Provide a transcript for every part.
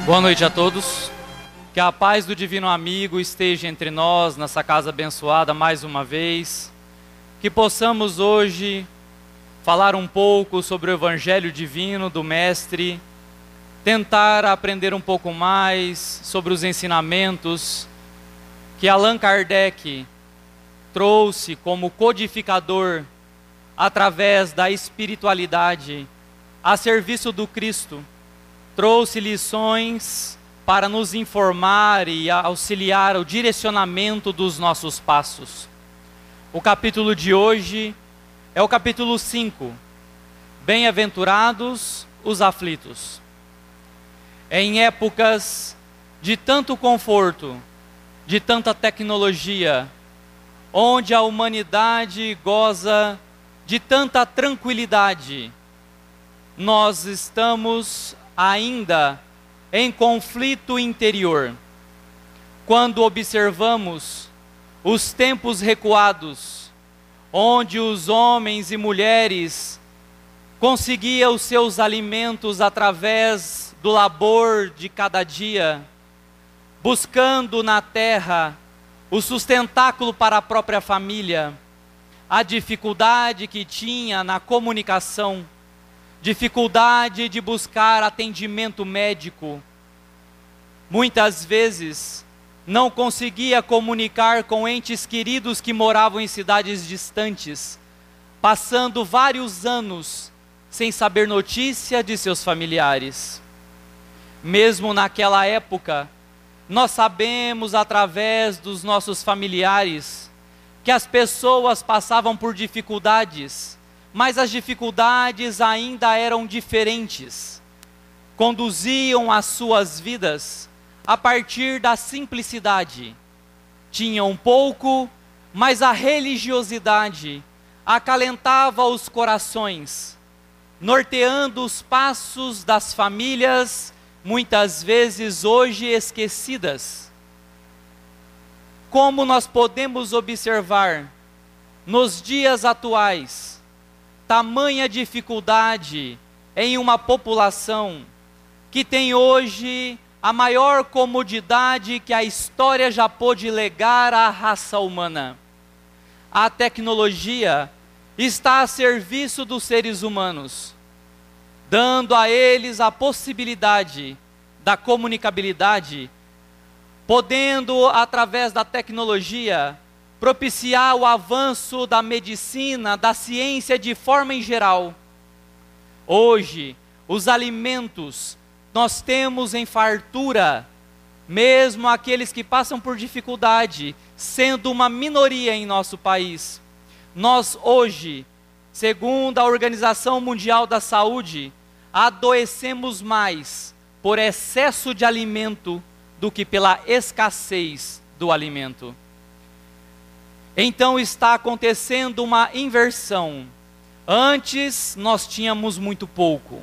Boa noite a todos. Que a paz do Divino Amigo esteja entre nós, nessa casa abençoada mais uma vez. Que possamos hoje falar um pouco sobre o Evangelho Divino do Mestre, tentar aprender um pouco mais sobre os ensinamentos que Allan Kardec trouxe como codificador através da espiritualidade a serviço do Cristo. Trouxe lições para nos informar e auxiliar o direcionamento dos nossos passos. O capítulo de hoje é o capítulo 5. Bem-aventurados os aflitos. Em épocas de tanto conforto, de tanta tecnologia, onde a humanidade goza de tanta tranquilidade, nós estamos ainda em conflito interior. Quando observamos os tempos recuados, onde os homens e mulheres conseguiam os seus alimentos através do labor de cada dia, buscando na terra o sustentáculo para a própria família, a dificuldade que tinha na comunicação, dificuldade de buscar atendimento médico, muitas vezes não conseguia comunicar com entes queridos que moravam em cidades distantes, passando vários anos sem saber notícia de seus familiares. Mesmo naquela época, nós sabemos através dos nossos familiares que as pessoas passavam por dificuldades, mas as dificuldades ainda eram diferentes. Conduziam as suas vidas a partir da simplicidade. Tinham pouco, mas a religiosidade acalentava os corações, norteando os passos das famílias, muitas vezes hoje esquecidas. Como nós podemos observar nos dias atuais tamanha dificuldade em uma população que tem hoje a maior comodidade que a história já pôde legar à raça humana. A tecnologia está a serviço dos seres humanos, dando a eles a possibilidade da comunicabilidade, podendo, através da tecnologia, propiciar o avanço da medicina, da ciência de forma em geral. Hoje, os alimentos nós temos em fartura, mesmo aqueles que passam por dificuldade, sendo uma minoria em nosso país. Nós hoje, segundo a Organização Mundial da Saúde, adoecemos mais por excesso de alimento do que pela escassez do alimento. Então está acontecendo uma inversão. Antes nós tínhamos muito pouco.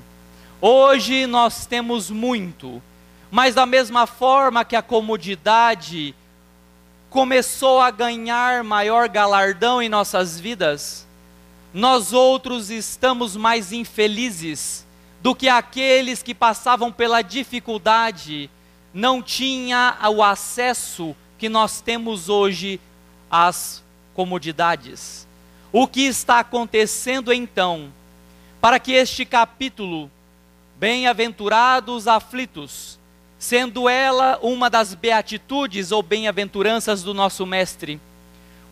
Hoje nós temos muito. Mas da mesma forma que a comodidade começou a ganhar maior galardão em nossas vidas, nós outros estamos mais infelizes do que aqueles que passavam pela dificuldade, não tinha o acesso que nós temos hoje às comodidades. O que está acontecendo então, para que este capítulo, bem-aventurados aflitos, sendo ela uma das beatitudes ou bem-aventuranças do nosso Mestre,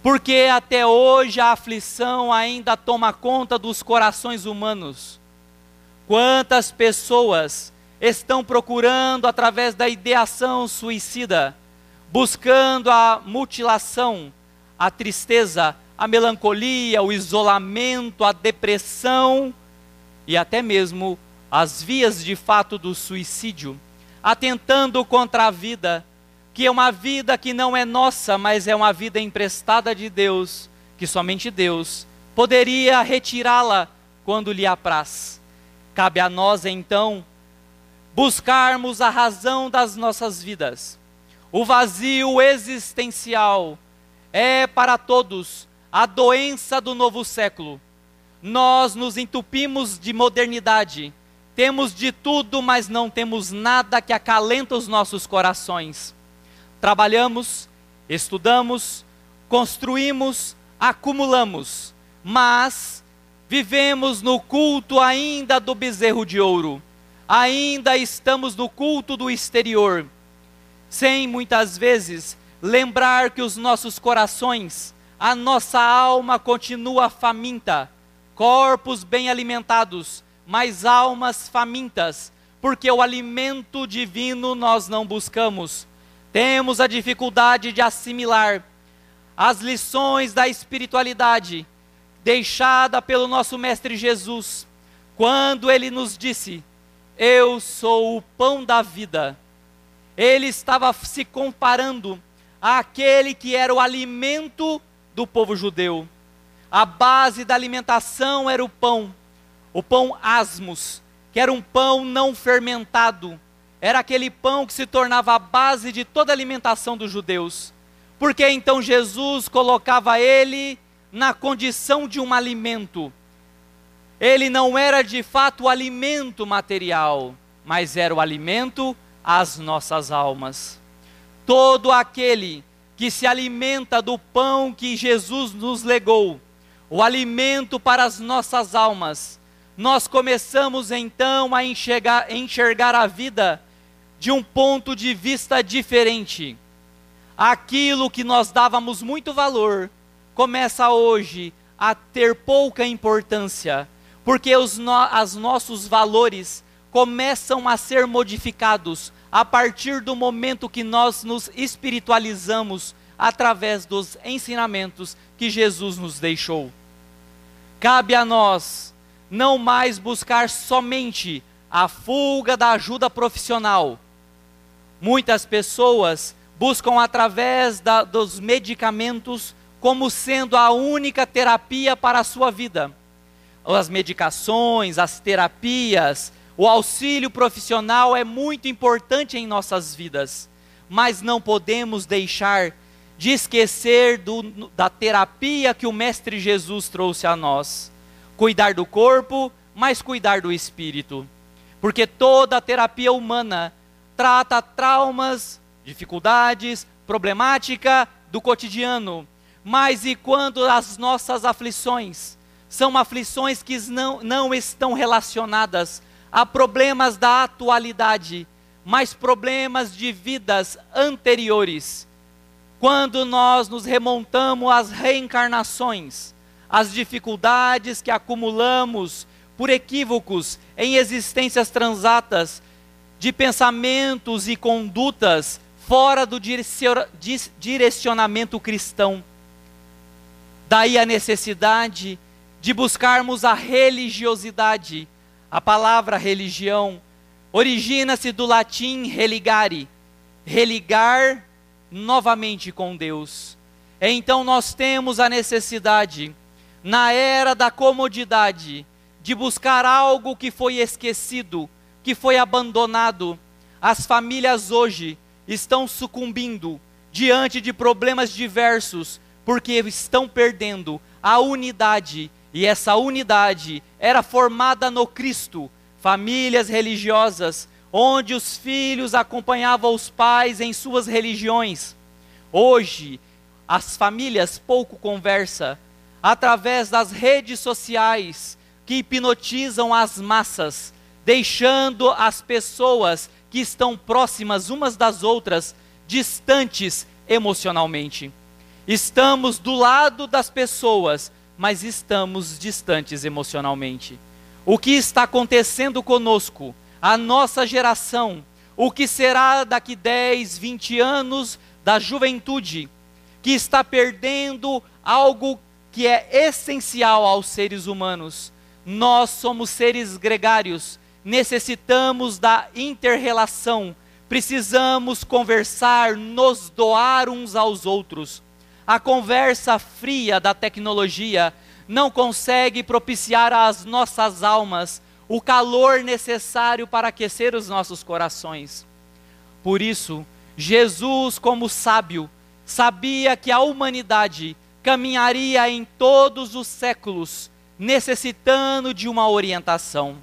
porque até hoje a aflição ainda toma conta dos corações humanos. Quantas pessoas estão procurando através da ideação suicida, buscando a mutilação, a tristeza, a melancolia, o isolamento, a depressão e até mesmo as vias de fato do suicídio, atentando contra a vida, que é uma vida que não é nossa, mas é uma vida emprestada de Deus, que somente Deus poderia retirá-la quando lhe apraz. Cabe a nós então buscarmos a razão das nossas vidas. O vazio existencial é para todos a doença do novo século. Nós nos entupimos de modernidade, Temos de tudo, mas não temos nada que acalenta os nossos corações. Trabalhamos, estudamos, construímos, acumulamos, mas vivemos no culto ainda do bezerro de ouro. Ainda estamos no culto do exterior, sem muitas vezes lembrar que os nossos corações, a nossa alma continua faminta, corpos bem alimentados, mas almas famintas, porque o alimento divino nós não buscamos. Temos a dificuldade de assimilar as lições da espiritualidade deixada pelo nosso Mestre Jesus, quando ele nos disse: eu sou o pão da vida. Ele estava se comparando àquele que era o alimento do povo judeu. A base da alimentação era o pão asmos, que era um pão não fermentado. Era aquele pão que se tornava a base de toda a alimentação dos judeus. Porque então Jesus colocava ele na condição de um alimento. Ele não era de fato o alimento material, mas era o alimento às nossas almas. Todo aquele que se alimenta do pão que Jesus nos legou, o alimento para as nossas almas, nós começamos então a enxergar a vida de um ponto de vista diferente. Aquilo que nós dávamos muito valor, começa hoje a ter pouca importância, porque os nossos valores começam a ser modificados a partir do momento que nós nos espiritualizamos através dos ensinamentos que Jesus nos deixou. Cabe a nós não mais buscar somente a fuga da ajuda profissional. Muitas pessoas buscam através dos medicamentos como sendo a única terapia para a sua vida. As medicações, as terapias, o auxílio profissional é muito importante em nossas vidas, mas não podemos deixar de esquecer da terapia que o Mestre Jesus trouxe a nós. Cuidar do corpo, mas cuidar do espírito. Porque toda a terapia humana trata traumas, dificuldades, problemática do cotidiano. Mas e quando as nossas aflições são aflições que não estão relacionadas a problemas da atualidade, mas problemas de vidas anteriores? Quando nós nos remontamos às reencarnações, às dificuldades que acumulamos por equívocos em existências transatas, de pensamentos e condutas fora do direcionamento cristão. Daí a necessidade de buscarmos a religiosidade. A palavra religião origina-se do latim religare, religar novamente com Deus. Então nós temos a necessidade, na era da comodidade, de buscar algo que foi esquecido, que foi abandonado. As famílias hoje estão sucumbindo diante de problemas diversos, porque estão perdendo a unidade, e essa unidade era formada no Cristo. Famílias religiosas, onde os filhos acompanhavam os pais em suas religiões. Hoje, as famílias pouco conversam, através das redes sociais, que hipnotizam as massas, deixando as pessoas que estão próximas umas das outras, distantes emocionalmente. Estamos do lado das pessoas, mas estamos distantes emocionalmente. O que está acontecendo conosco, a nossa geração, o que será daqui 10, 20 anos da juventude, que está perdendo algo que é essencial aos seres humanos. Nós somos seres gregários, necessitamos da inter-relação, precisamos conversar, nos doar uns aos outros. A conversa fria da tecnologia não consegue propiciar às nossas almas o calor necessário para aquecer os nossos corações. Por isso, Jesus, como sábio, sabia que a humanidade caminharia em todos os séculos necessitando de uma orientação.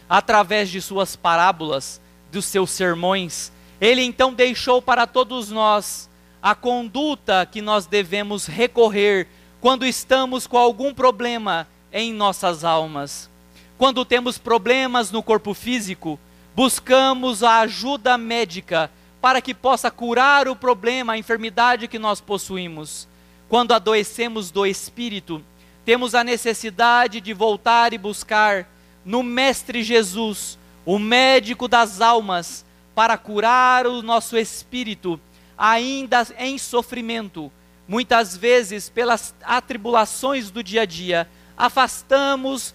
através de suas parábolas, dos seus sermões, ele então deixou para todos nós a conduta que nós devemos recorrer quando estamos com algum problema em nossas almas. Quando temos problemas no corpo físico, buscamos a ajuda médica para que possa curar o problema, a enfermidade que nós possuímos. Quando adoecemos do espírito, temos a necessidade de voltar e buscar no Mestre Jesus, o médico das almas, para curar o nosso espírito, ainda em sofrimento. Muitas vezes, pelas atribulações do dia a dia, afastamos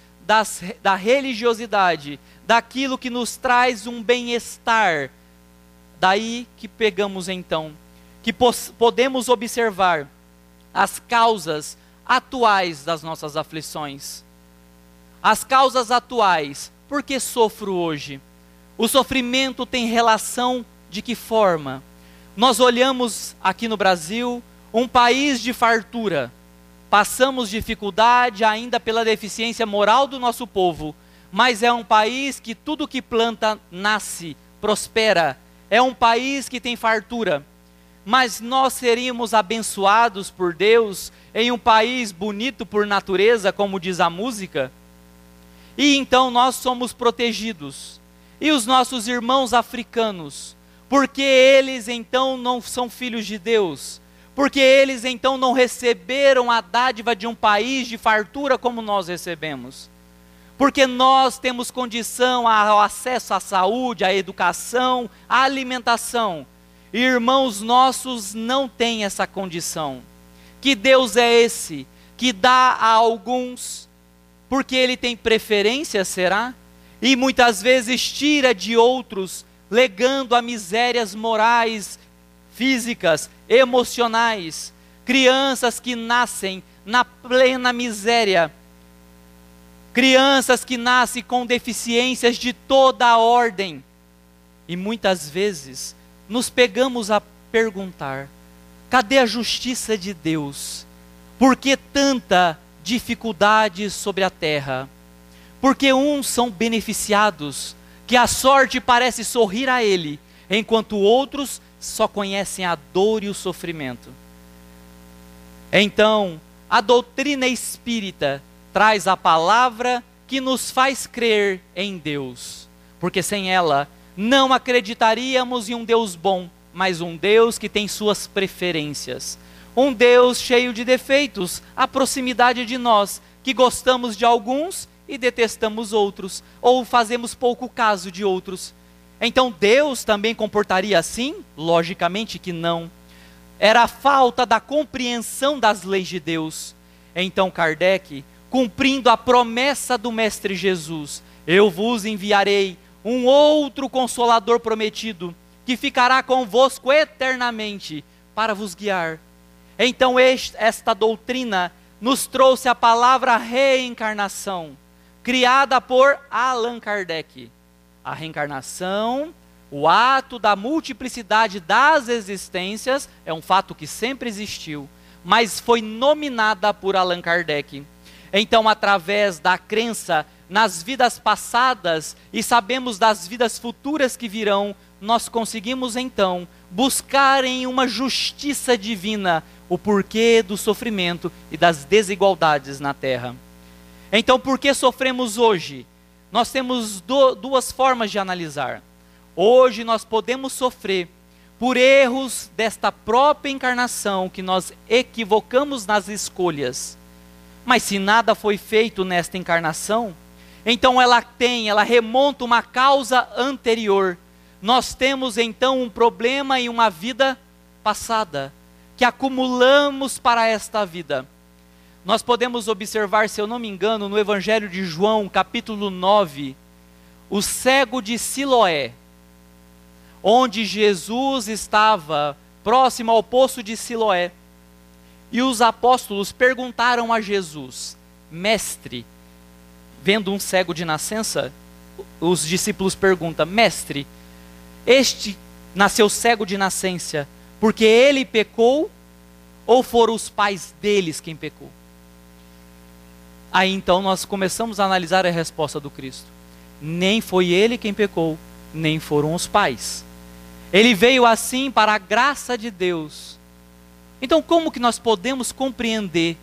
da religiosidade, daquilo que nos traz um bem-estar. Daí que pegamos então, que podemos observar as causas atuais das nossas aflições. As causas atuais, por que sofro hoje? O sofrimento tem relação de que forma? Nós olhamos aqui no Brasil, um país de fartura. Passamos dificuldade ainda pela deficiência moral do nosso povo, mas é um país que tudo que planta nasce, prospera. É um país que tem fartura. Mas nós seríamos abençoados por Deus em um país bonito por natureza, como diz a música? E então nós somos protegidos. E os nossos irmãos africanos, porque eles então não são filhos de Deus? Porque eles então não receberam a dádiva de um país de fartura como nós recebemos? Porque nós temos condição ao acesso à saúde, à educação, à alimentação. Irmãos nossos não têm essa condição. Que Deus é esse que dá a alguns porque Ele tem preferência, será? E muitas vezes tira de outros, legando a misérias morais, físicas, emocionais. Crianças que nascem na plena miséria. Crianças que nascem com deficiências de toda a ordem. E muitas vezes nos pegamos a perguntar: cadê a justiça de Deus? Por que tanta dificuldade sobre a terra? Porque uns são beneficiados, que a sorte parece sorrir a ele, enquanto outros só conhecem a dor e o sofrimento. Então, a doutrina espírita traz a palavra que nos faz crer em Deus, porque sem ela não acreditaríamos em um Deus bom, mas um Deus que tem suas preferências. Um Deus cheio de defeitos, à proximidade de nós, que gostamos de alguns e detestamos outros, ou fazemos pouco caso de outros. Então Deus também comportaria assim? Logicamente que não. Era a falta da compreensão das leis de Deus. Então Kardec, cumprindo a promessa do Mestre Jesus: eu vos enviarei um outro Consolador prometido, que ficará convosco eternamente, para vos guiar. Então esta doutrina nos trouxe a palavra reencarnação, criada por Allan Kardec. A reencarnação, o ato da multiplicidade das existências, é um fato que sempre existiu, mas foi nominada por Allan Kardec. Então, através da crença nas vidas passadas e sabemos das vidas futuras que virão, nós conseguimos então buscar em uma justiça divina o porquê do sofrimento e das desigualdades na terra. Então, por que sofremos hoje? Nós temos duas formas de analisar. Hoje nós podemos sofrer por erros desta própria encarnação, que nós equivocamos nas escolhas. Mas se nada foi feito nesta encarnação, então ela remonta uma causa anterior. Nós temos então um problema em uma vida passada, que acumulamos para esta vida. Nós podemos observar, se eu não me engano, no Evangelho de João, capítulo 9, o cego de Siloé, onde Jesus estava próximo ao poço de Siloé. E os apóstolos perguntaram a Jesus: mestre, vendo um cego de nascença, os discípulos perguntam: mestre, este nasceu cego de nascença porque ele pecou ou foram os pais deles quem pecou? Aí então nós começamos a analisar a resposta do Cristo. Nem foi ele quem pecou, nem foram os pais. Ele veio assim para a graça de Deus. Então, como que nós podemos compreender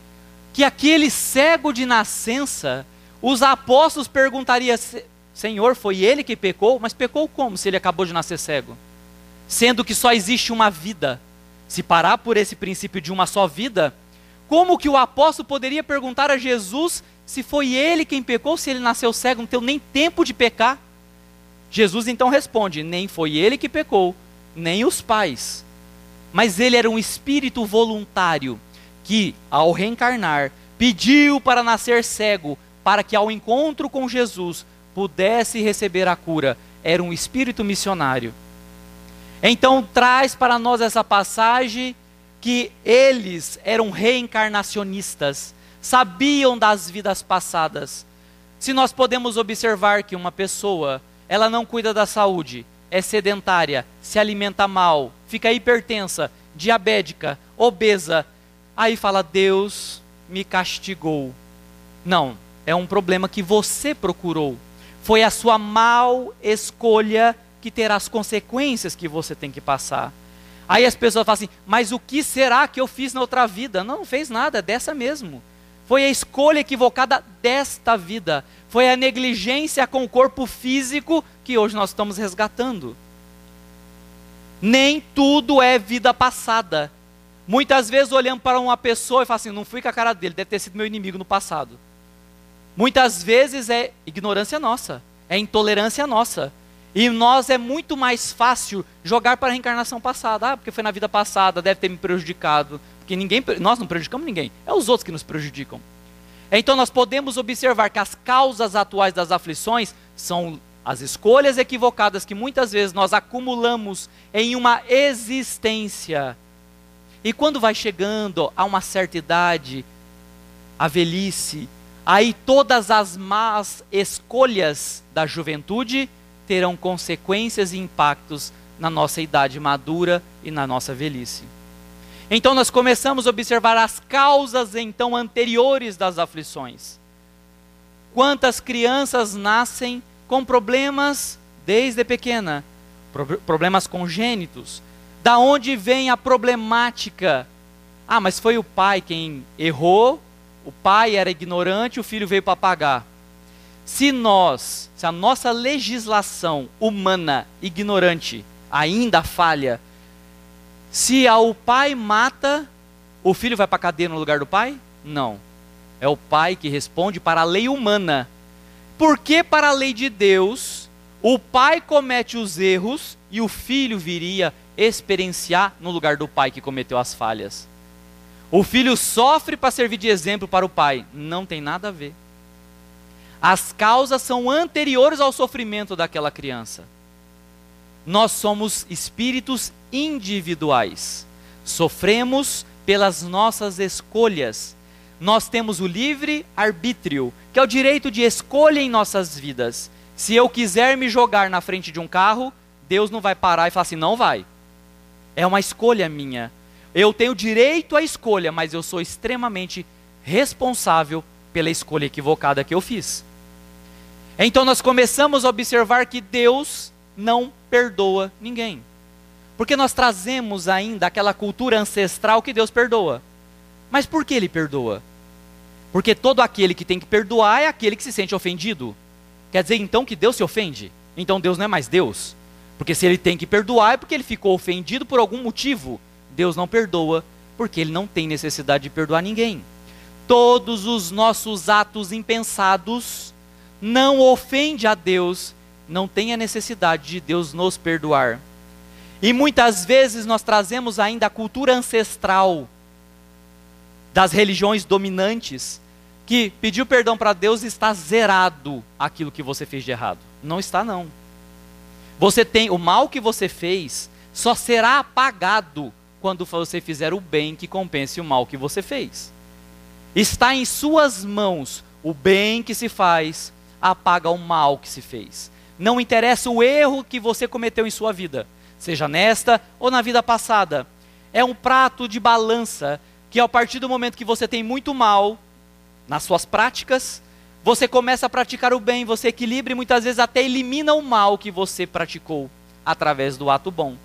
que aquele cego de nascença, os apóstolos perguntariam: Senhor, foi ele que pecou? Mas pecou como, se ele acabou de nascer cego? Sendo que só existe uma vida. Se parar por esse princípio de uma só vida, como que o apóstolo poderia perguntar a Jesus se foi ele quem pecou, se ele nasceu cego, não teve nem tempo de pecar? Jesus então responde: nem foi ele que pecou, nem os pais. Mas ele era um espírito voluntário que, ao reencarnar, pediu para nascer cego, para que ao encontro com Jesus pudesse receber a cura. Era um espírito missionário. Então traz para nós essa passagem que eles eram reencarnacionistas, sabiam das vidas passadas. Se nós podemos observar que uma pessoa, ela não cuida da saúde, é sedentária, se alimenta mal, fica hipertensa, diabética, obesa, aí fala: Deus me castigou. Não, é um problema que você procurou. Foi a sua mal escolha que terá as consequências que você tem que passar. Aí as pessoas falam assim: mas o que será que eu fiz na outra vida? Não fez nada, é dessa mesmo. Foi a escolha equivocada desta vida. Foi a negligência com o corpo físico que hoje nós estamos resgatando. Nem tudo é vida passada. Muitas vezes olhamos para uma pessoa e falamos assim: não fui com a cara dele, deve ter sido meu inimigo no passado. Muitas vezes é ignorância nossa, é intolerância nossa. E nós é muito mais fácil jogar para a reencarnação passada. Ah, porque foi na vida passada, deve ter me prejudicado. Porque nós não prejudicamos ninguém, é os outros que nos prejudicam. Então nós podemos observar que as causas atuais das aflições são as escolhas equivocadas que muitas vezes nós acumulamos em uma existência. E quando vai chegando a uma certa idade, a velhice, aí todas as más escolhas da juventude terão consequências e impactos na nossa idade madura e na nossa velhice. Então nós começamos a observar as causas então anteriores das aflições. Quantas crianças nascem com problemas desde pequena, problemas congênitos. Da onde vem a problemática? Ah, mas foi o pai quem errou, o pai era ignorante, o filho veio para pagar. Se a nossa legislação humana ignorante ainda falha, se o pai mata, o filho vai para a cadeia no lugar do pai? Não. É o pai que responde para a lei humana. Porque para a lei de Deus, o pai comete os erros e o filho viria experienciar no lugar do pai que cometeu as falhas. O filho sofre para servir de exemplo para o pai. Não tem nada a ver. As causas são anteriores ao sofrimento daquela criança. Nós somos espíritos individuais. Sofremos pelas nossas escolhas. Nós temos o livre arbítrio, que é o direito de escolha em nossas vidas. Se eu quiser me jogar na frente de um carro, Deus não vai parar e falar assim: não vai. É uma escolha minha. Eu tenho direito à escolha, mas eu sou extremamente responsável pela escolha equivocada que eu fiz. Então nós começamos a observar que Deus não perdoa ninguém. Porque nós trazemos ainda aquela cultura ancestral que Deus perdoa. Mas por que Ele perdoa? Porque todo aquele que tem que perdoar é aquele que se sente ofendido. Quer dizer então que Deus se ofende? Então Deus não é mais Deus? Porque se Ele tem que perdoar é porque Ele ficou ofendido por algum motivo. Deus não perdoa porque Ele não tem necessidade de perdoar ninguém. Todos os nossos atos impensados não ofendem a Deus, não tem a necessidade de Deus nos perdoar. E muitas vezes nós trazemos ainda a cultura ancestral das religiões dominantes, que pediu perdão para Deus e está zerado aquilo que você fez de errado. Não está não. O mal que você fez só será apagado quando você fizer o bem que compense o mal que você fez. Está em suas mãos. O bem que se faz apaga o mal que se fez. Não interessa o erro que você cometeu em sua vida, seja nesta ou na vida passada. É um prato de balança que, a partir do momento que você tem muito mal nas suas práticas, você começa a praticar o bem, você equilibra e muitas vezes até elimina o mal que você praticou através do ato bom.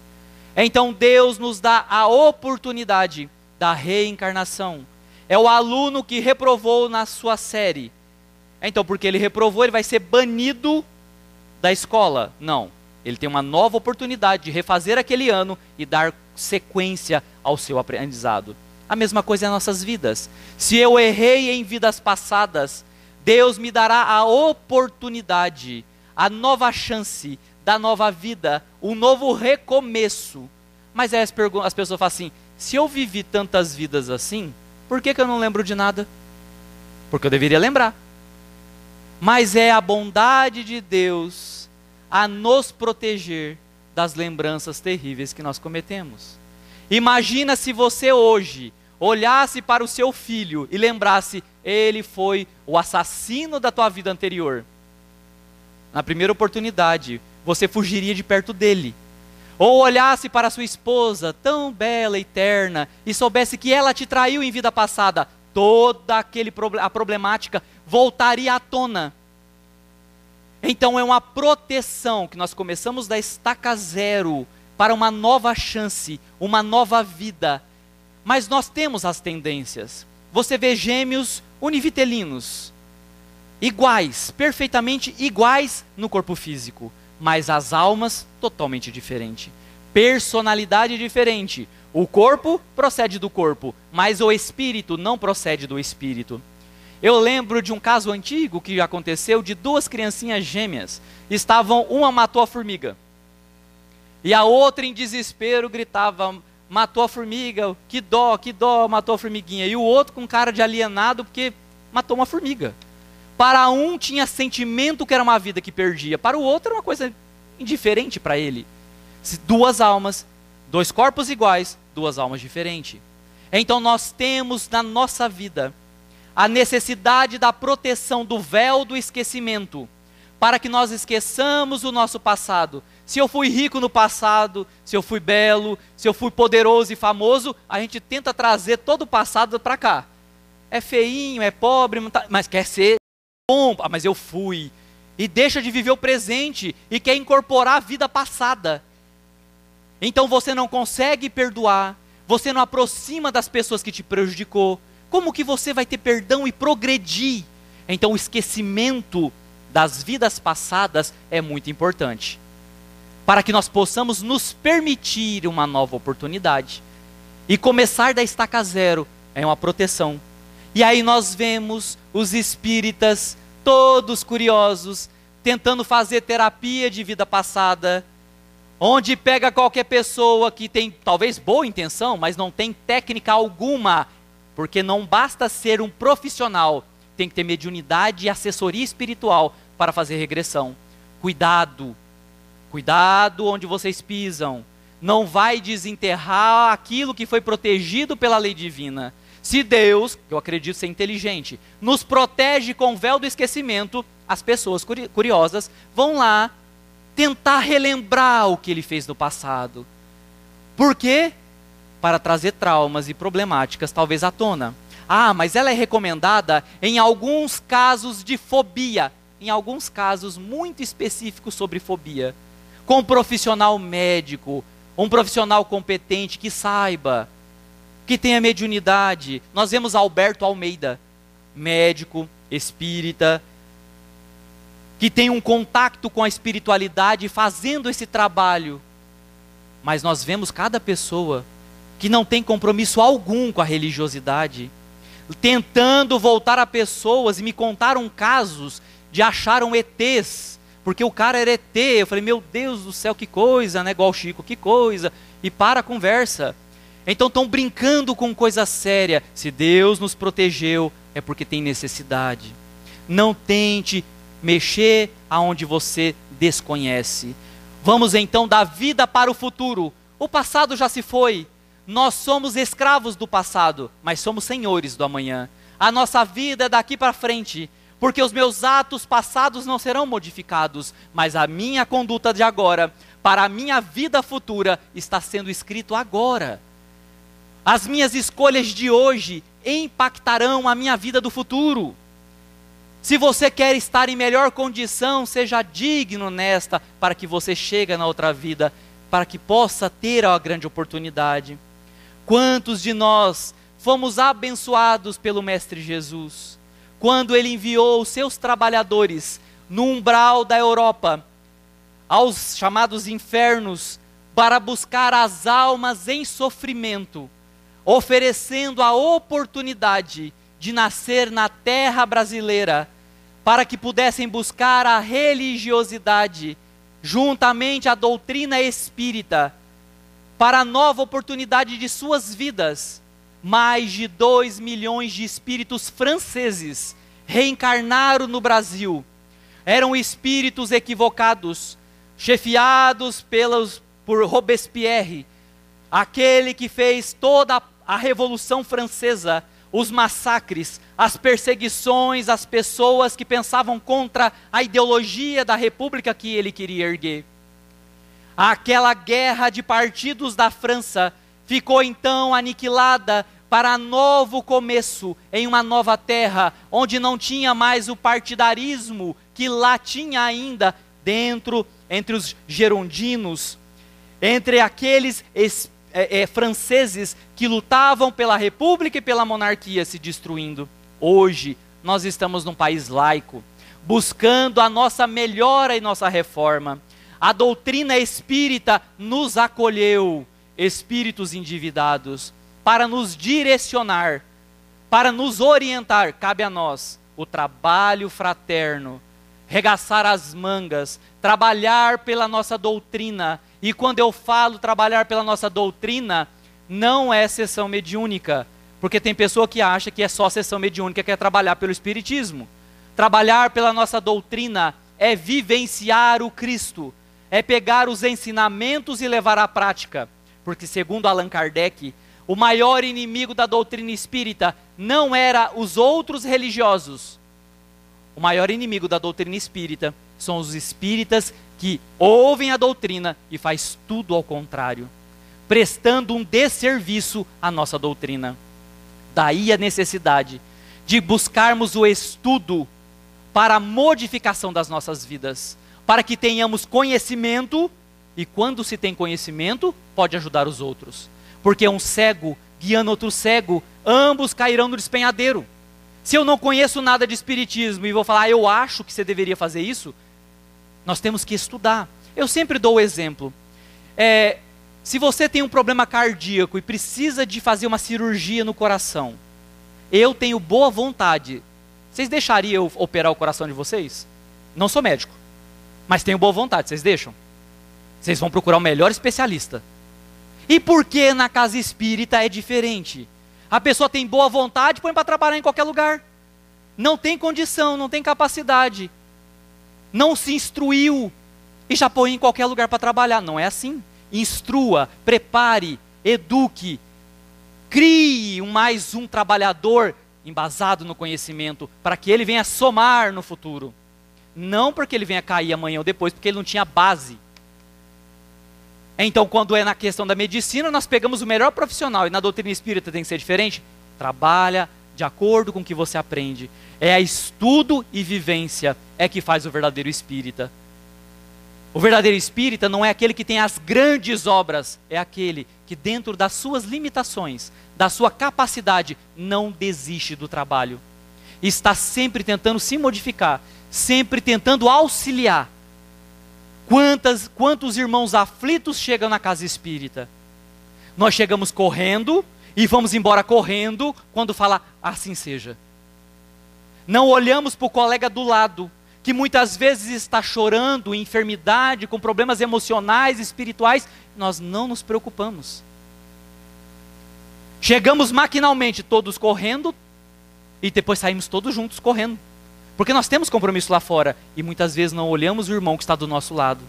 Então Deus nos dá a oportunidade da reencarnação. É o aluno que reprovou na sua série. Então, porque ele reprovou, ele vai ser banido da escola? Não. Ele tem uma nova oportunidade de refazer aquele ano e dar sequência ao seu aprendizado. A mesma coisa em nossas vidas. Se eu errei em vidas passadas, Deus me dará a oportunidade, a nova chance da nova vida, um novo recomeço. Mas aí as pessoas falam assim, se eu vivi tantas vidas assim, por que eu não lembro de nada? Porque eu deveria lembrar. Mas é a bondade de Deus a nos proteger das lembranças terríveis que nós cometemos. Imagina se você hoje olhasse para o seu filho e lembrasse, ele foi o assassino da tua vida anterior. Na primeira oportunidade, você fugiria de perto dele. Ou olhasse para a sua esposa, tão bela e terna, e soubesse que ela te traiu em vida passada, toda a problemática voltaria à tona. Então é uma proteção que nós começamos da estaca zero para uma nova chance, uma nova vida. Mas nós temos as tendências. Você vê gêmeos univitelinos, iguais, perfeitamente iguais no corpo físico, mas as almas totalmente diferentes. Personalidade diferente. O corpo procede do corpo, mas o espírito não procede do espírito. Eu lembro de um caso antigo que aconteceu de duas criancinhas gêmeas. Uma matou a formiga. E a outra em desespero gritava, matou a formiga, que dó, matou a formiguinha. E o outro com cara de alienado porque matou uma formiga. Para um tinha sentimento que era uma vida que perdia, para o outro era uma coisa indiferente para ele. Duas almas, dois corpos iguais, duas almas diferentes. Então nós temos na nossa vida a necessidade da proteção do véu do esquecimento, para que nós esqueçamos o nosso passado. Se eu fui rico no passado, se eu fui belo, se eu fui poderoso e famoso, a gente tenta trazer todo o passado para cá. É feinho, é pobre, mas quer ser bom, mas eu fui. E deixa de viver o presente e quer incorporar a vida passada. Então você não consegue perdoar, você não aproxima das pessoas que te prejudicou. Como que você vai ter perdão e progredir? Então o esquecimento das vidas passadas é muito importante, para que nós possamos nos permitir uma nova oportunidade. E começar da estaca zero é uma proteção. E aí nós vemos os espíritas, todos curiosos, tentando fazer terapia de vida passada, onde pega qualquer pessoa que tem talvez boa intenção, mas não tem técnica alguma, porque não basta ser um profissional, tem que ter mediunidade e assessoria espiritual para fazer regressão. Cuidado, cuidado onde vocês pisam. Não vai desenterrar aquilo que foi protegido pela lei divina. Se Deus, que eu acredito ser inteligente, nos protege com o véu do esquecimento, as pessoas curiosas vão lá tentar relembrar o que ele fez no passado. Por quê? Para trazer traumas e problemáticas talvez à tona. Ah, mas ela é recomendada em alguns casos de fobia, em alguns casos muito específicos sobre fobia, com um profissional médico, um profissional competente que saiba, que tenha mediunidade. Nós vemos Alberto Almeida, médico, espírita, que tem um contato com a espiritualidade fazendo esse trabalho. Mas nós vemos cada pessoa que não tem compromisso algum com a religiosidade, tentando voltar a pessoas, e me contaram casos de acharam ETs, porque o cara era ET. Eu falei, meu Deus do céu, que coisa, né? Igual o Chico, que coisa. E para a conversa. Então estão brincando com coisa séria. Se Deus nos protegeu, é porque tem necessidade. Não tente mexer aonde você desconhece. Vamos então da vida para o futuro. O passado já se foi. Nós somos escravos do passado, mas somos senhores do amanhã. A nossa vida é daqui para frente, porque os meus atos passados não serão modificados, mas a minha conduta de agora, para a minha vida futura, está sendo escrito agora. As minhas escolhas de hoje impactarão a minha vida do futuro. Se você quer estar em melhor condição, seja digno nesta, para que você chegue na outra vida, para que possa ter a grande oportunidade. Quantos de nós fomos abençoados pelo Mestre Jesus, quando Ele enviou os seus trabalhadores no umbral da Europa, aos chamados infernos, para buscar as almas em sofrimento, oferecendo a oportunidade de nascer na terra brasileira, para que pudessem buscar a religiosidade, juntamente à doutrina espírita, para a nova oportunidade de suas vidas. Mais de 2 milhões de espíritos franceses reencarnaram no Brasil. Eram espíritos equivocados, chefiados por Robespierre, aquele que fez toda a Revolução Francesa, os massacres, as perseguições às pessoas que pensavam contra a ideologia da república que ele queria erguer. Aquela guerra de partidos da França ficou então aniquilada para novo começo em uma nova terra, onde não tinha mais o partidarismo que lá tinha ainda dentro, entre os girondinos, entre aqueles franceses que lutavam pela república e pela monarquia se destruindo. Hoje, nós estamos num país laico, buscando a nossa melhora e nossa reforma. A doutrina espírita nos acolheu, espíritos endividados, para nos direcionar, para nos orientar. Cabe a nós o trabalho fraterno, regaçar as mangas, trabalhar pela nossa doutrina. E quando eu falo trabalhar pela nossa doutrina, não é sessão mediúnica, porque tem pessoa que acha que é só sessão mediúnica que é trabalhar pelo espiritismo. Trabalhar pela nossa doutrina é vivenciar o Cristo, é pegar os ensinamentos e levar à prática, porque segundo Allan Kardec, o maior inimigo da doutrina espírita não era os outros religiosos. O maior inimigo da doutrina espírita são os espíritas que ouvem a doutrina e faz tudo ao contrário, prestando um desserviço à nossa doutrina. Daí a necessidade de buscarmos o estudo para a modificação das nossas vidas, para que tenhamos conhecimento, e quando se tem conhecimento, pode ajudar os outros. Porque um cego guiando outro cego, ambos cairão no despenhadeiro. Se eu não conheço nada de espiritismo e vou falar, eu acho que você deveria fazer isso, nós temos que estudar. Eu sempre dou o exemplo. Se você tem um problema cardíaco e precisa de fazer uma cirurgia no coração, eu tenho boa vontade. Vocês deixariam eu operar o coração de vocês? Não sou médico, mas tenho boa vontade. Vocês deixam? Vocês vão procurar o melhor especialista. E por que na casa espírita é diferente? A pessoa tem boa vontade, põe para trabalhar em qualquer lugar. Não tem condição, não tem capacidade. Não se instruiu e já põe em qualquer lugar para trabalhar. Não é assim. Instrua, prepare, eduque, crie mais um trabalhador embasado no conhecimento, para que ele venha somar no futuro. Não porque ele venha cair amanhã ou depois, porque ele não tinha base. Então, quando é na questão da medicina, nós pegamos o melhor profissional, e na doutrina espírita tem que ser diferente. Trabalha de acordo com o que você aprende. É estudo e vivência é que faz o verdadeiro espírita. O verdadeiro espírita não é aquele que tem as grandes obras, é aquele que dentro das suas limitações, da sua capacidade, não desiste do trabalho. Está sempre tentando se modificar, sempre tentando auxiliar. Quantos irmãos aflitos chegam na casa espírita? Nós chegamos correndo e vamos embora correndo quando fala assim seja. Não olhamos para o colega do lado, que muitas vezes está chorando, enfermidade, com problemas emocionais, espirituais, nós não nos preocupamos. Chegamos maquinalmente, todos correndo, e depois saímos todos juntos correndo. Porque nós temos compromisso lá fora, e muitas vezes não olhamos o irmão que está do nosso lado.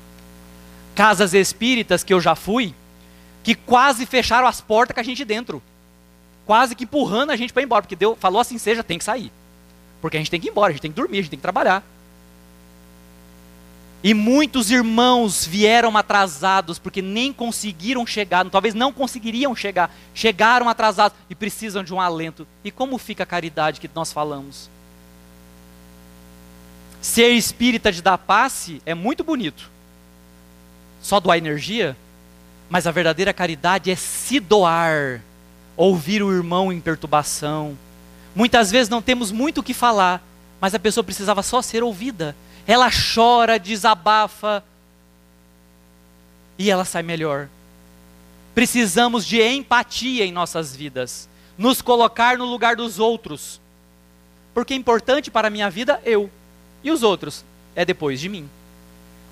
Casas espíritas que eu já fui, que quase fecharam as portas com a gente dentro. Quase que empurrando a gente para ir embora, porque Deus falou assim seja, tem que sair. Porque a gente tem que ir embora, a gente tem que dormir, a gente tem que trabalhar. E muitos irmãos vieram atrasados, porque nem conseguiram chegar, talvez não conseguiriam chegar, chegaram atrasados e precisam de um alento. E como fica a caridade que nós falamos? Ser espírita de dar passe é muito bonito. Só doar energia, mas a verdadeira caridade é se doar, ouvir o irmão em perturbação. Muitas vezes não temos muito o que falar, mas a pessoa precisava só ser ouvida. Ela chora, desabafa, e ela sai melhor. Precisamos de empatia em nossas vidas, nos colocar no lugar dos outros, porque é importante para a minha vida eu, e os outros é depois de mim.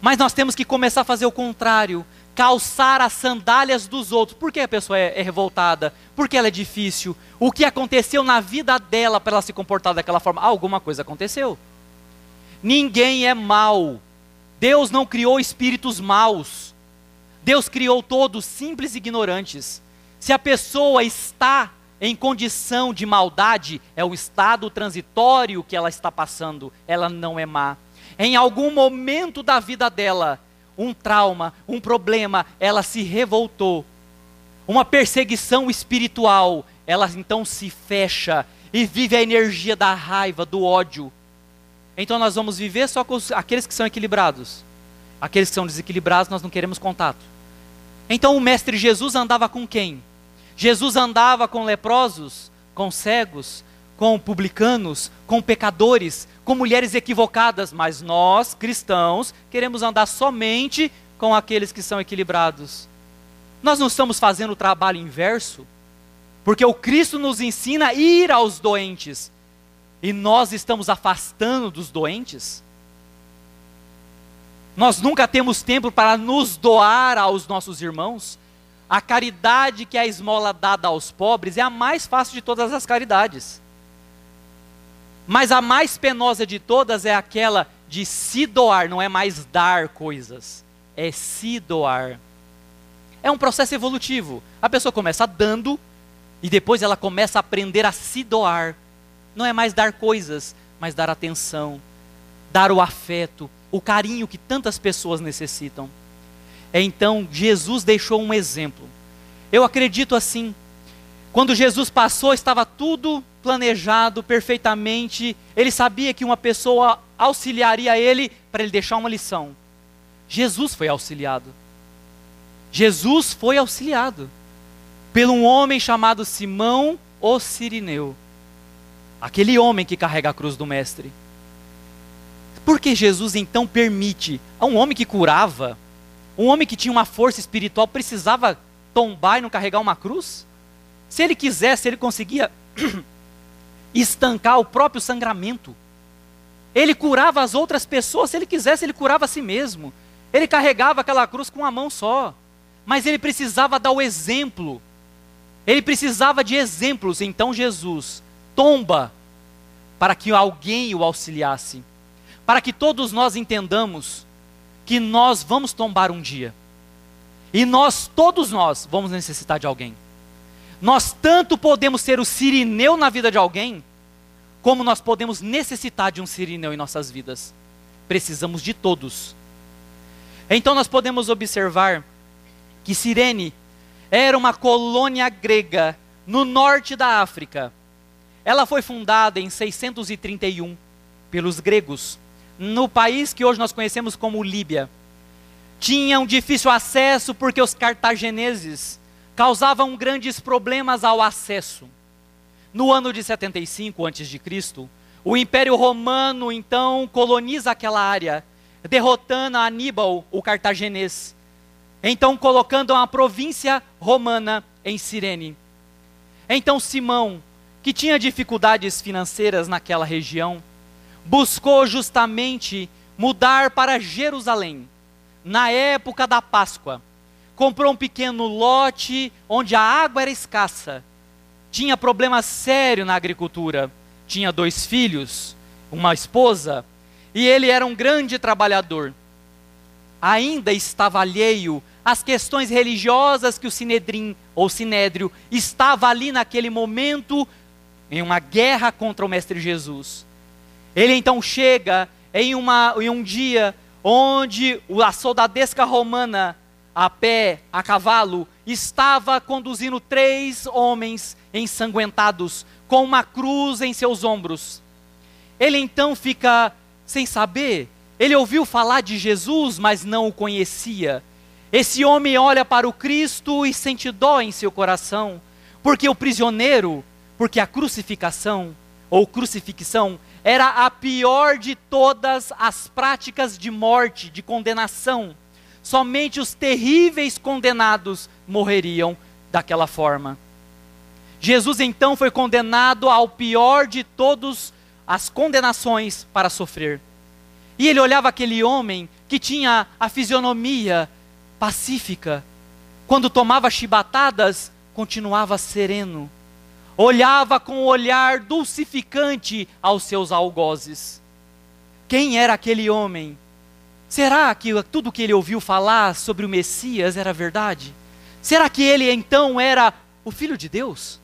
Mas nós temos que começar a fazer o contrário, calçar as sandálias dos outros. Por que a pessoa é revoltada? Por que ela é difícil? O que aconteceu na vida dela para ela se comportar daquela forma? Alguma coisa aconteceu. Ninguém é mau. Deus não criou espíritos maus. Deus criou todos simples e ignorantes. Se a pessoa está em condição de maldade, é o estado transitório que ela está passando. Ela não é má. Em algum momento da vida dela, um trauma, um problema, ela se revoltou. Uma perseguição espiritual, ela então se fecha e vive a energia da raiva, do ódio. Então nós vamos viver só com aqueles que são equilibrados. Aqueles que são desequilibrados, nós não queremos contato. Então o Mestre Jesus andava com quem? Jesus andava com leprosos, com cegos, com publicanos, com pecadores, com mulheres equivocadas, mas nós, cristãos, queremos andar somente com aqueles que são equilibrados. Nós não estamos fazendo o trabalho inverso, porque o Cristo nos ensina a ir aos doentes, e nós estamos afastando dos doentes. Nós nunca temos tempo para nos doar aos nossos irmãos. A caridade, que é a esmola dada aos pobres, é a mais fácil de todas as caridades. Mas a mais penosa de todas é aquela de se doar, não é mais dar coisas, é se doar. É um processo evolutivo. A pessoa começa dando e depois ela começa a aprender a se doar. Não é mais dar coisas, mas dar atenção, dar o afeto, o carinho que tantas pessoas necessitam. Então Jesus deixou um exemplo. Eu acredito assim, quando Jesus passou estava tudo planejado perfeitamente, ele sabia que uma pessoa auxiliaria ele para ele deixar uma lição. Jesus foi auxiliado. Jesus foi auxiliado por um homem chamado Simão o Cirineu. Aquele homem que carrega a cruz do Mestre. Por que Jesus então permite a um homem que curava, um homem que tinha uma força espiritual, precisava tombar e não carregar uma cruz? Se ele quisesse, ele conseguia estancar o próprio sangramento. Ele curava as outras pessoas, se ele quisesse, ele curava a si mesmo. Ele carregava aquela cruz com uma mão só. Mas ele precisava dar o exemplo. Ele precisava de exemplos. Então Jesus tomba para que alguém o auxiliasse. Para que todos nós entendamos que nós vamos tombar um dia. E todos nós, vamos necessitar de alguém. Nós tanto podemos ser o Cirineu na vida de alguém, como nós podemos necessitar de um Cirineu em nossas vidas. Precisamos de todos. Então nós podemos observar que Cirene era uma colônia grega no norte da África. Ela foi fundada em 631 pelos gregos, no país que hoje nós conhecemos como Líbia. Tinham difícil acesso porque os cartagineses causavam grandes problemas ao acesso. No ano de 75 a.C., o Império Romano então coloniza aquela área, derrotando a Aníbal, o cartaginês. Então colocando uma província romana em Cirene. Então Simão, que tinha dificuldades financeiras naquela região, buscou justamente mudar para Jerusalém, na época da Páscoa. Comprou um pequeno lote onde a água era escassa. Tinha problema sério na agricultura. Tinha 2 filhos, uma esposa, e ele era um grande trabalhador. Ainda estava alheio às questões religiosas que o Sinedrim, ou Sinédrio, estava ali naquele momento, em uma guerra contra o Mestre Jesus. Ele então chega em um dia onde a soldadesca romana, a pé, a cavalo, estava conduzindo 3 homens ensanguentados, com uma cruz em seus ombros. Ele então fica sem saber. Ele ouviu falar de Jesus, mas não o conhecia. Esse homem olha para o Cristo e sente dó em seu coração, porque o prisioneiro, porque a crucificação, ou crucifixão, era a pior de todas as práticas de morte, de condenação. Somente os terríveis condenados morreriam daquela forma. Jesus então foi condenado ao pior de todas as condenações para sofrer. E ele olhava aquele homem que tinha a fisionomia pacífica. Quando tomava chibatadas, continuava sereno. Olhava com um olhar dulcificante aos seus algozes. Quem era aquele homem? Será que tudo que ele ouviu falar sobre o Messias era verdade? Será que ele então era o Filho de Deus?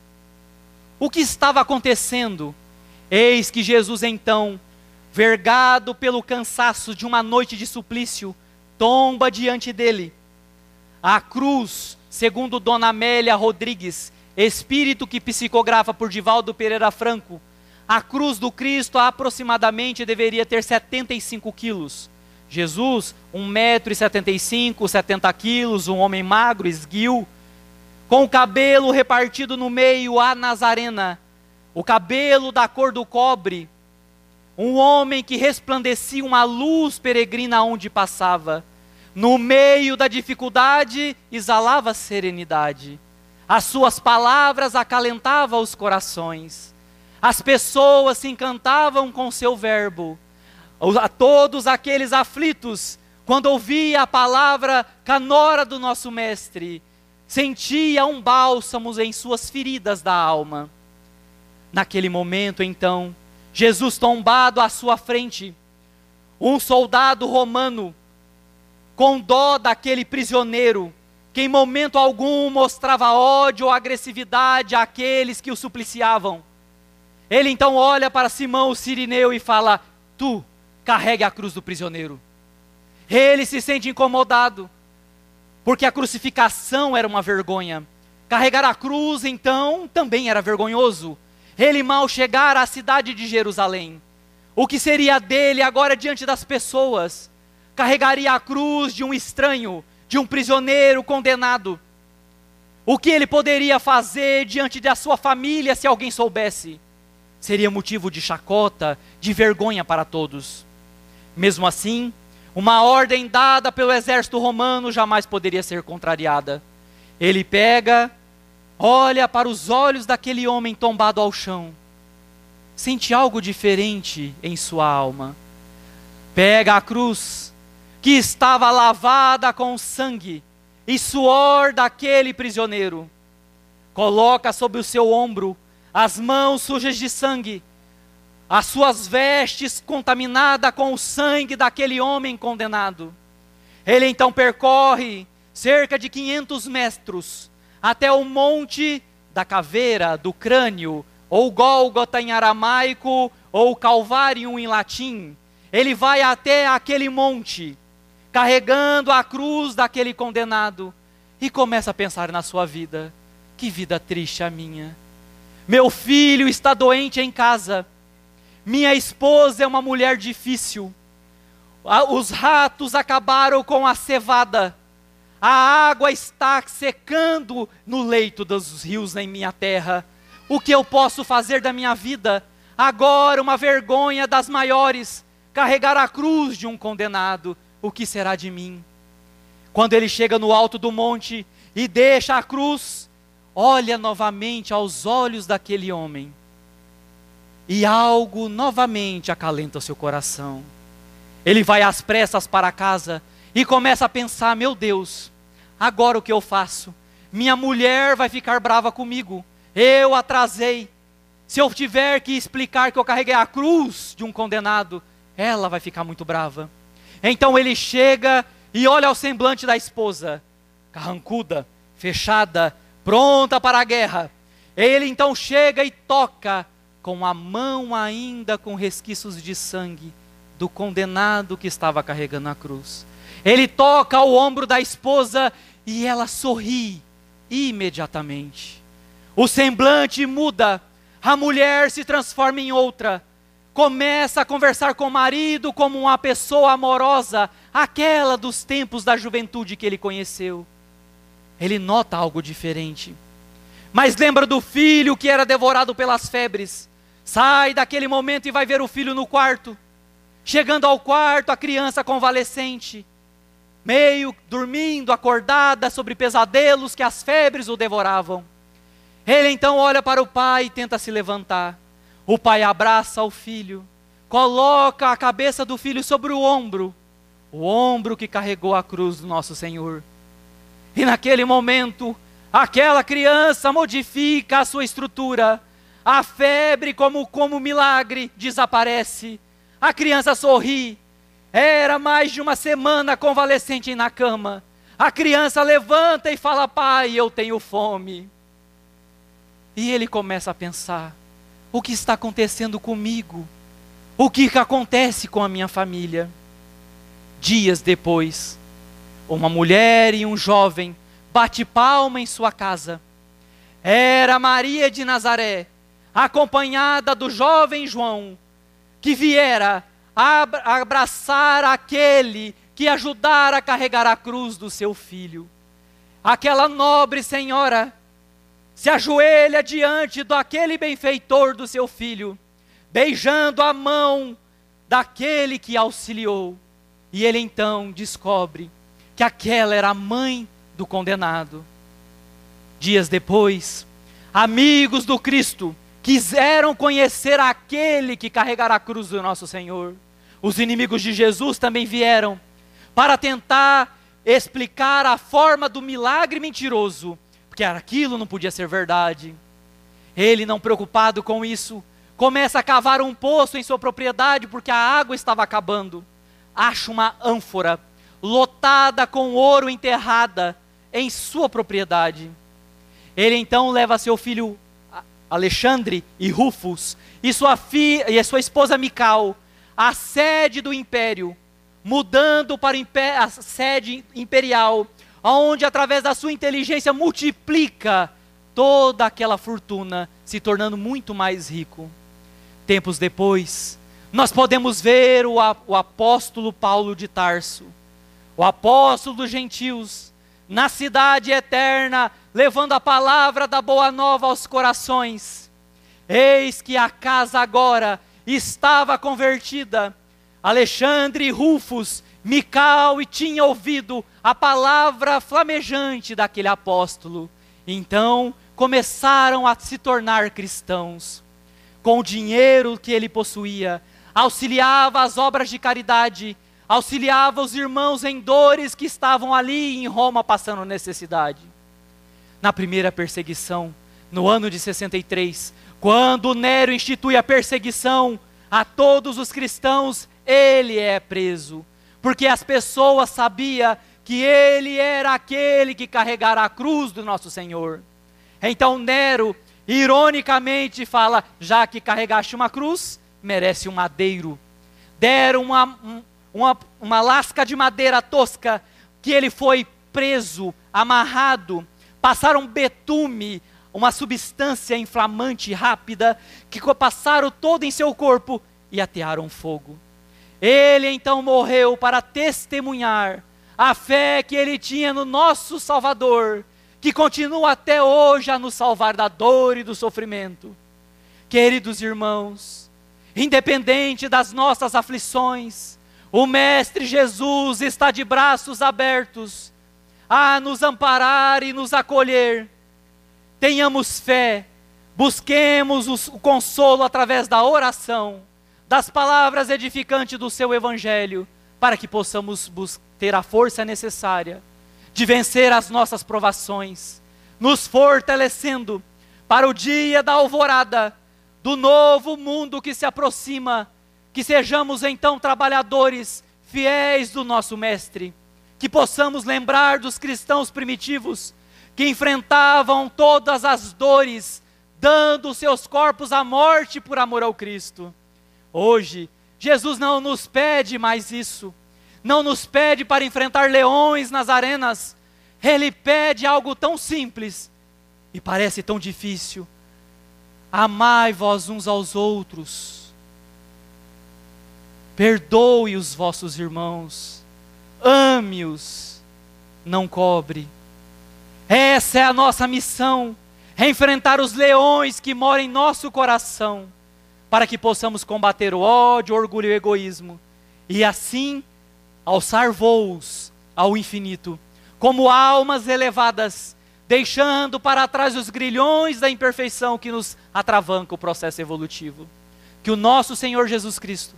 O que estava acontecendo? Eis que Jesus então, vergado pelo cansaço de uma noite de suplício, tomba diante dele. A cruz, segundo Dona Amélia Rodrigues, espírito que psicografa por Divaldo Pereira Franco, a cruz do Cristo aproximadamente deveria ter 75 quilos. Jesus, 1,75 m, 70 quilos, um homem magro, esguio, com o cabelo repartido no meio a Nazarena, o cabelo da cor do cobre, um homem que resplandecia uma luz peregrina onde passava. No meio da dificuldade, exalava serenidade. As suas palavras acalentavam os corações. As pessoas se encantavam com seu verbo. A todos aqueles aflitos, quando ouvia a palavra canora do nosso mestre, sentia um bálsamo em suas feridas da alma. Naquele momento, então, Jesus tombado à sua frente, um soldado romano, com dó daquele prisioneiro, que em momento algum mostrava ódio ou agressividade àqueles que o supliciavam. Ele então olha para Simão o Cirineu e fala: tu, carregue a cruz do prisioneiro. Ele se sente incomodado, porque a crucificação era uma vergonha. Carregar a cruz então também era vergonhoso. Ele mal chegara à cidade de Jerusalém. O que seria dele agora diante das pessoas? Carregaria a cruz de um estranho, de um prisioneiro condenado. O que ele poderia fazer diante da sua família se alguém soubesse? Seria motivo de chacota, de vergonha para todos. Mesmo assim, uma ordem dada pelo exército romano jamais poderia ser contrariada. Ele pega, olha para os olhos daquele homem tombado ao chão, sente algo diferente em sua alma. Pega a cruz, que estava lavada com sangue e suor daquele prisioneiro, coloca sobre o seu ombro as mãos sujas de sangue, as suas vestes contaminadas com o sangue daquele homem condenado. Ele então percorre cerca de 500 metros até o monte da caveira, do crânio, ou Gólgota em aramaico, ou Calvário em latim. Ele vai até aquele monte, carregando a cruz daquele condenado, e começa a pensar na sua vida. Que vida triste a minha. Meu filho está doente em casa. Minha esposa é uma mulher difícil. Os ratos acabaram com a cevada. A água está secando no leito dos rios em minha terra. O que eu posso fazer da minha vida? Agora uma vergonha das maiores, carregar a cruz de um condenado. O que será de mim? Quando ele chega no alto do monte e deixa a cruz, olha novamente aos olhos daquele homem. E algo novamente acalenta o seu coração. Ele vai às pressas para casa e começa a pensar: meu Deus, agora o que eu faço? Minha mulher vai ficar brava comigo. Eu atrasei. Se eu tiver que explicar que eu carreguei a cruz de um condenado, ela vai ficar muito brava. Então ele chega e olha ao semblante da esposa, carrancuda, fechada, pronta para a guerra. Ele então chega e toca com a mão ainda com resquícios de sangue do condenado que estava carregando a cruz. Ele toca o ombro da esposa e ela sorri imediatamente. O semblante muda, a mulher se transforma em outra. começa a conversar com o marido como uma pessoa amorosa, aquela dos tempos da juventude que ele conheceu. Ele nota algo diferente. Mas lembra do filho que era devorado pelas febres. Sai daquele momento e vai ver o filho no quarto. Chegando ao quarto, a criança convalescente, meio dormindo, acordada, sobre pesadelos que as febres o devoravam. Ele então olha para o pai e tenta se levantar. O pai abraça o filho, coloca a cabeça do filho sobre o ombro que carregou a cruz do nosso Senhor. E naquele momento, aquela criança modifica a sua estrutura. A febre, como milagre, desaparece. A criança sorri. Era mais de uma semana convalescente na cama. A criança levanta e fala: pai, eu tenho fome. E ele começa a pensar: o que está acontecendo comigo? O que acontece com a minha família? Dias depois, uma mulher e um jovem bate palma em sua casa. Era Maria de Nazaré, acompanhada do jovem João, que viera abraçar aquele que ajudara a carregar a cruz do seu filho. Aquela nobre senhora se ajoelha diante daquele benfeitor do seu filho, beijando a mão daquele que auxiliou. E ele então descobre que aquela era a mãe do condenado. Dias depois, amigos do Cristo quiseram conhecer aquele que carregara a cruz do nosso Senhor. Os inimigos de Jesus também vieram para tentar explicar a forma do milagre mentiroso, porque aquilo não podia ser verdade. Ele, não preocupado com isso, começa a cavar um poço em sua propriedade, porque a água estava acabando. Acha uma ânfora lotada com ouro enterrada em sua propriedade. Ele então leva seu filho Alexandre e Rufus e a sua esposa Mical à sede do império, mudando para a sede imperial, onde através da sua inteligência multiplica toda aquela fortuna, se tornando muito mais rico. Tempos depois, nós podemos ver o apóstolo Paulo de Tarso, o apóstolo dos gentios, na cidade eterna, levando a palavra da boa nova aos corações. Eis que a casa agora estava convertida. Alexandre e Rufus, Mical, e tinha ouvido a palavra flamejante daquele apóstolo. Então começaram a se tornar cristãos. Com o dinheiro que ele possuía, auxiliava as obras de caridade, auxiliava os irmãos em dores que estavam ali em Roma passando necessidade. Na primeira perseguição, no ano de 63, quando Nero institui a perseguição a todos os cristãos, ele é preso, porque as pessoas sabiam que ele era aquele que carregara a cruz do nosso Senhor. Então Nero, ironicamente, fala: já que carregaste uma cruz, merece um madeiro. Deram uma lasca de madeira tosca, que ele foi preso, amarrado, passaram betume, uma substância inflamante rápida, que passaram todo em seu corpo e atearam fogo. Ele então morreu para testemunhar a fé que ele tinha no nosso Salvador, que continua até hoje a nos salvar da dor e do sofrimento. Queridos irmãos, independente das nossas aflições, o Mestre Jesus está de braços abertos a nos amparar e nos acolher. Tenhamos fé, busquemos o consolo através da oração, das palavras edificantes do seu Evangelho, para que possamos ter a força necessária de vencer as nossas provações, nos fortalecendo para o dia da alvorada, do novo mundo que se aproxima. Que sejamos então trabalhadores fiéis do nosso Mestre, que possamos lembrar dos cristãos primitivos, que enfrentavam todas as dores, dando seus corpos à morte por amor ao Cristo. Hoje, Jesus não nos pede mais isso, não nos pede para enfrentar leões nas arenas. Ele pede algo tão simples e parece tão difícil: amai vós uns aos outros. Perdoe os vossos irmãos, ame-os, não cobre. Essa é a nossa missão, é enfrentar os leões que moram em nosso coração, para que possamos combater o ódio, o orgulho e o egoísmo, e assim alçar voos ao infinito, como almas elevadas, deixando para trás os grilhões da imperfeição que nos atravanca o processo evolutivo. Que o nosso Senhor Jesus Cristo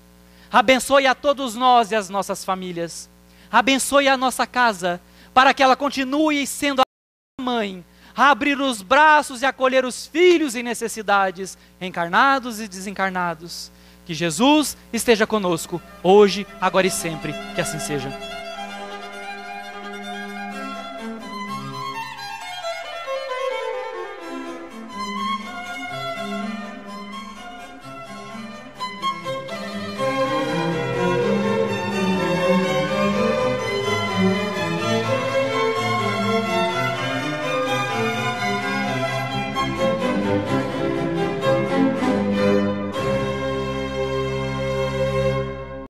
abençoe a todos nós e as nossas famílias, abençoe a nossa casa, para que ela continue sendo a mãe, a abrir os braços e acolher os filhos em necessidades, encarnados e desencarnados. Que Jesus esteja conosco, hoje, agora e sempre, que assim seja.